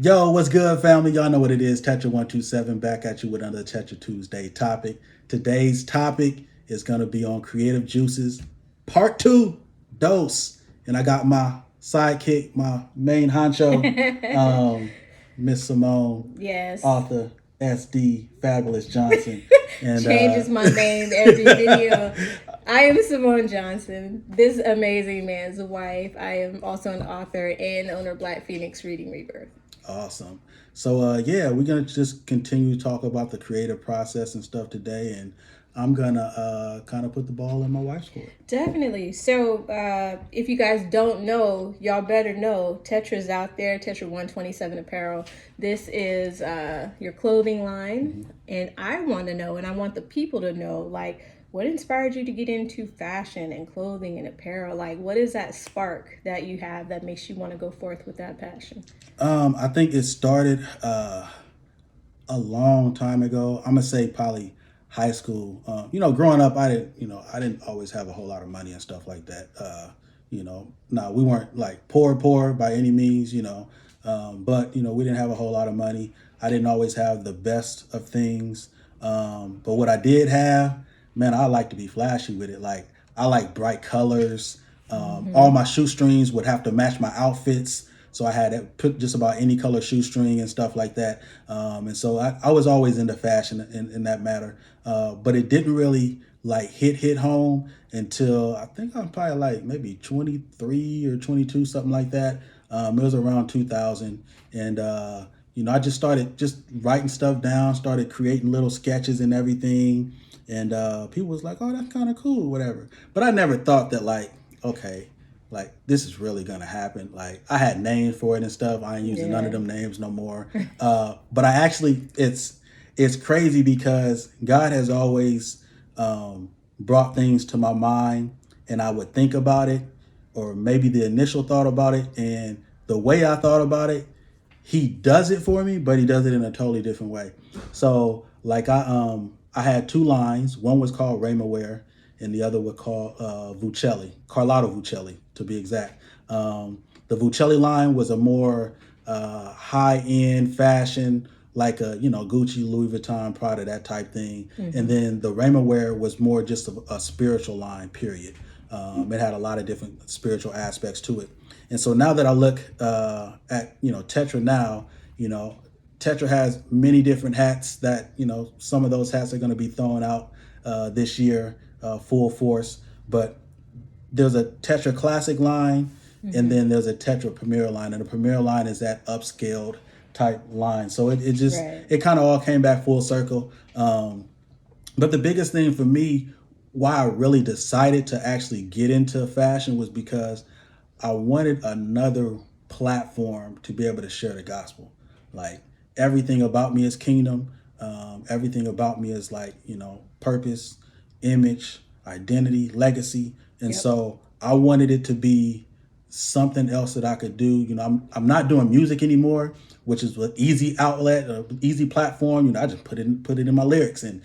Yo, what's good, family? Y'all know what it is. Tetra127 back at you with another Tetra Tuesday topic. Today's topic is going to be on creative juices, part two, dose. And I got my sidekick, my main honcho, Miss Simone, Yes. author SD Fabulous Johnson. And Changes my name every video. I am Simone Johnson, this amazing man's wife. I am also an author and owner of Black Phoenix Reading Rebirth. Awesome. So yeah, we're gonna just continue to talk about the creative process and stuff today, and I'm gonna kind of put the ball in my wife's court. Definitely. So, if you guys don't know, y'all better know. Tetra's out there. Tetra 127 Apparel. This is your clothing line, and I want to know, and I want the people to know, like, what inspired you to get into fashion and clothing and apparel? Like, what is that spark that you have that makes you want to go forth with that passion? I think it started a long time ago. I'm gonna say probably high school. Growing up, I didn't always have a whole lot of money and stuff like that. No, we weren't like poor by any means. But we didn't have a whole lot of money. I didn't always have the best of things. But what I did have, man, I like to be flashy with it. Like I like bright colors. All my shoestrings would have to match my outfits. So I had to put just about any color shoestring and stuff like that. And so I was always into fashion in that matter. But it didn't really like hit home until I think I'm probably like maybe 23 or 22, something like that. It was around 2000. And, I just started just writing stuff down, started creating little sketches and everything. And people was like, oh, that's kind of cool, whatever. But I never thought that like, okay, like this is really gonna happen. Like I had names for it and stuff. I ain't using none of Yeah. them names no more. But I actually, it's crazy because God has always brought things to my mind, and I would think about it, or maybe the initial thought about it, and the way I thought about it, He does it for me, but He does it in a totally different way. So like I had two lines. One was called Raymond Wear, and the other was called Vucelli, Carlotta Vucelli to be exact. The Vucelli line was a more high end fashion, like a Gucci, Louis Vuitton, Prada, that type thing. And then the Raymond Wear was more just a spiritual line. Period. It had a lot of different spiritual aspects to it. And so now that I look at Tetra now, Tetra has many different hats that some of those hats are going to be thrown out this year, full force. But there's a Tetra Classic line, and then there's a Tetra Premier line, and the Premier line is that upscaled type line. So it just Right. it kind of all came back full circle. But the biggest thing for me, why I really decided to actually get into fashion, was because I wanted another platform to be able to share the gospel. Like everything about me is kingdom. Everything about me is like, purpose, image, identity, legacy. And Yep. so I wanted it to be something else that I could do. I'm not doing music anymore, which is an easy outlet, an easy platform. I just put it in my lyrics and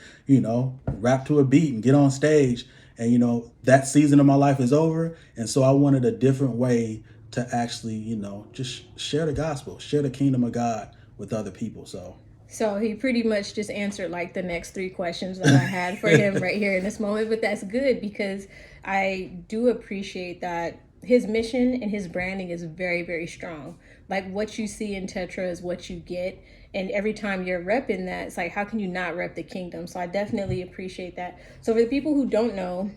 rap to a beat and get on stage. And that season of my life is over, and so I wanted a different way to actually just share the gospel, share the kingdom of God with other people. So So he pretty much just answered like the next three questions that I had for him right here in this moment. But that's good because I do appreciate that his mission and his branding is very, very strong. Like what you see in Tetra is what you get. And every time you're repping that, it's like, how can you not rep the kingdom? So I definitely appreciate that. So for the people who don't know,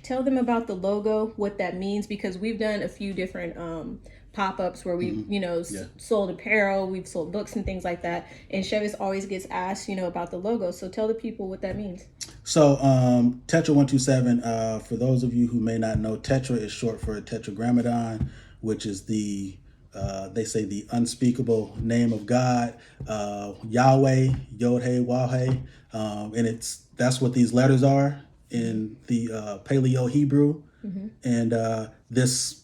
tell them about the logo, what that means, because we've done a few different pop-ups where we yeah. sold apparel, we've sold books and things like that, and Chevis always gets asked about the logo. So tell the people what that means. So Tetra127, for those of you who may not know, Tetra is short for Tetragrammaton, which is they say the unspeakable name of God, Yahweh, Yod He Wah and that's what these letters are in the Paleo Hebrew. And this,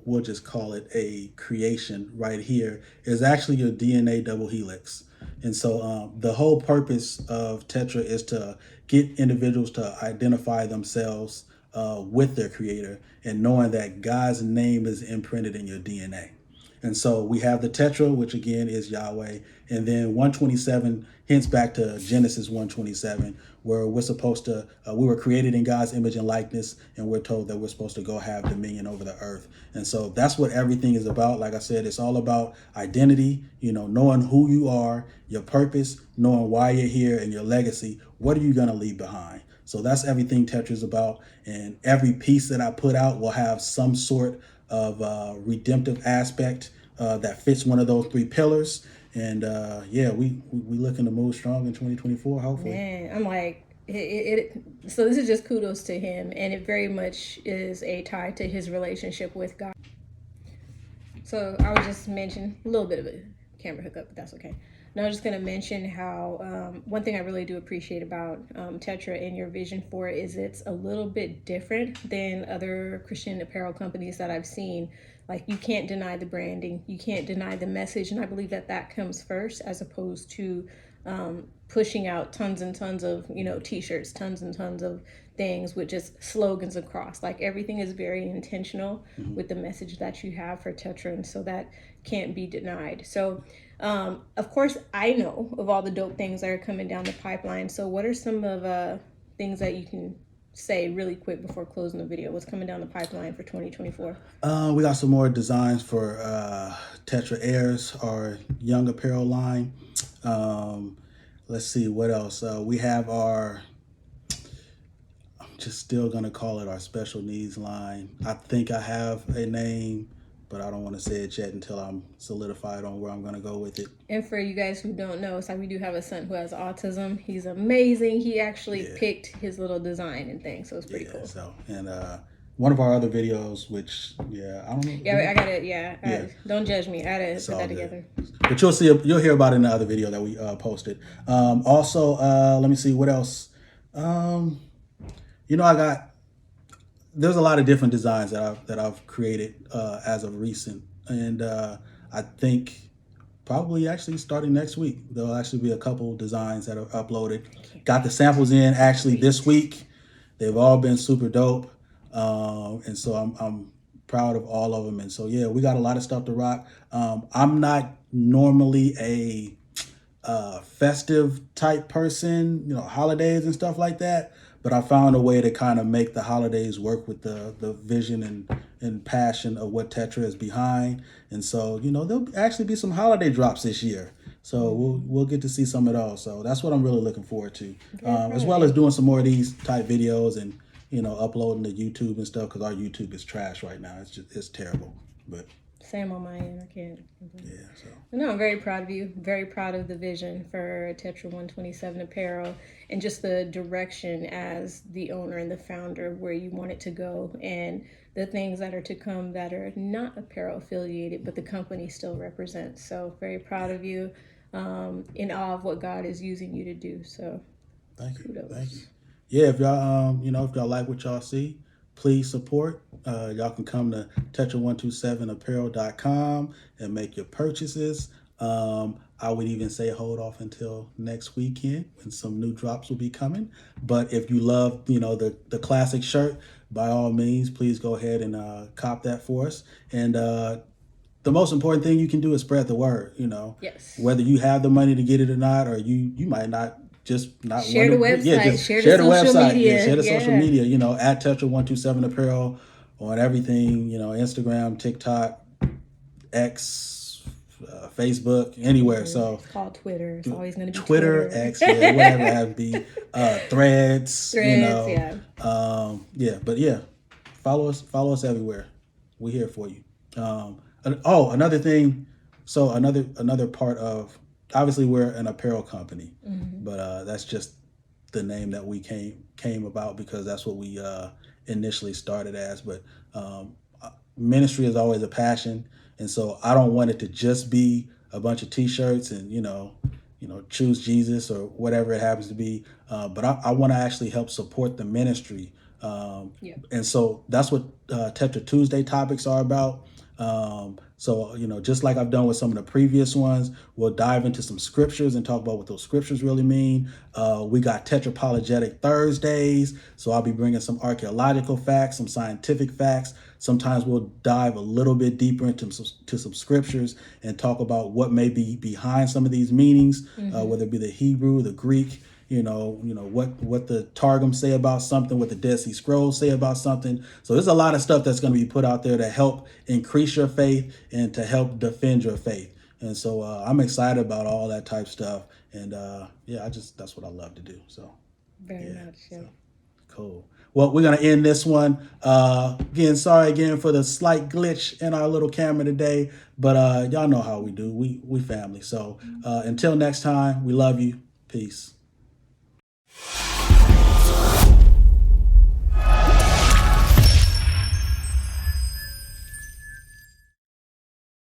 we'll just call it a creation right here, is actually your DNA double helix. And so the whole purpose of Tetra is to get individuals to identify themselves with their creator, and knowing that God's name is imprinted in your DNA. And so we have the Tetra, which again is Yahweh, and then 127 hints back to Genesis 127, where we're supposed to, we were created in God's image and likeness, and we're told that we're supposed to go have dominion over the earth. And so that's what everything is about. Like I said, it's all about identity, knowing who you are, your purpose, knowing why you're here, and your legacy. What are you going to leave behind? So that's everything Tetra is about. And every piece that I put out will have some sort of redemptive aspect that fits one of those three pillars. And we looking to move strong in 2024, hopefully. Man, I'm like, so this is just kudos to him, and it very much is a tie to his relationship with God. So I would just mention a little bit of a camera hookup, but that's okay. Now I was just going to mention how one thing I really do appreciate about Tetra and your vision for it is it's a little bit different than other Christian apparel companies that I've seen. Like, you can't deny the branding, you can't deny the message, and I believe that comes first, as opposed to pushing out tons and tons of t-shirts, tons and tons of things with just slogans across. Like, everything is very intentional with the message that you have for Tetra, and so that can't be denied. So of course, I know of all the dope things that are coming down the pipeline. So what are some of things that you can say really quick before closing the video? What's coming down the pipeline for 2024? We got some more designs for Tetra Airs, our young apparel line. Let's see what else. We have I'm just still gonna call it our special needs line. I think I have a name, but I don't want to say it yet until I'm solidified on where I'm going to go with it. And for you guys who don't know, it's like we do have a son who has autism. He's amazing. He actually picked his little design and thing, so it's pretty cool. So, and one of our other videos, which I don't know. Yeah, I got it. Don't judge me. I gotta put that together. But you'll hear about it in the other video that we posted. Also, let me see what else. There's a lot of different designs that I've created as of recent, and I think probably actually starting next week there'll actually be a couple designs that are uploaded. Got the samples in actually this week. They've all been super dope, and so I'm proud of all of them. And so we got a lot of stuff to rock. I'm not normally a festive type person, holidays and stuff like that. But I found a way to kind of make the holidays work with the vision and passion of what Tetra is behind. And so, there'll actually be some holiday drops this year. So we'll get to see some of those. So that's what I'm really looking forward to, as well as doing some more of these type videos and, uploading to YouTube and stuff, because our YouTube is trash right now. It's terrible. But same on my end. I can't. Yeah. So. No, I'm very proud of you. Very proud of the vision for Tetra 127 Apparel and just the direction as the owner and the founder of where you want it to go, and the things that are to come that are not apparel affiliated, but the company still represents. So very proud of you. In awe of what God is using you to do. So thank you. Kudos. Thank you. Yeah, if y'all if y'all like what y'all see, please support. Y'all can come to Tetra127apparel.com and make your purchases. I would even say hold off until next weekend when some new drops will be coming. But if you love, the classic shirt, by all means, please go ahead and cop that for us. And the most important thing you can do is spread the word. Yes. Whether you have the money to get it or not, or you might not. Just not share the website, share the social media, share the social media. At Tetra127apparel on everything. Instagram, TikTok, X, Facebook, anywhere. So it's called Twitter. It's always going to be Twitter, X, whatever it has to be. Threads. But follow us everywhere. We're here for you. Another thing. So another part of. Obviously, we're an apparel company, but that's just the name that we came about because that's what we initially started as. But ministry is always a passion, and so I don't want it to just be a bunch of T-shirts and choose Jesus or whatever it happens to be. But I want to actually help support the ministry, and so that's what Tetra Tuesday topics are about. So, just like I've done with some of the previous ones, we'll dive into some scriptures and talk about what those scriptures really mean. We got Tetrapologetic Thursdays, so I'll be bringing some archaeological facts, some scientific facts. Sometimes we'll dive a little bit deeper into some scriptures and talk about what may be behind some of these meanings, whether it be the Hebrew, the Greek, what the Targums say about something, what the Dead Sea Scrolls say about something. So there's a lot of stuff that's going to be put out there to help increase your faith and to help defend your faith. And so I'm excited about all that type stuff. And that's what I love to do. So Very much. Yeah. so cool. Well, we're going to end this one. Again, sorry again for the slight glitch in our little camera today, but y'all know how we do. We family. So until next time, we love you. Peace.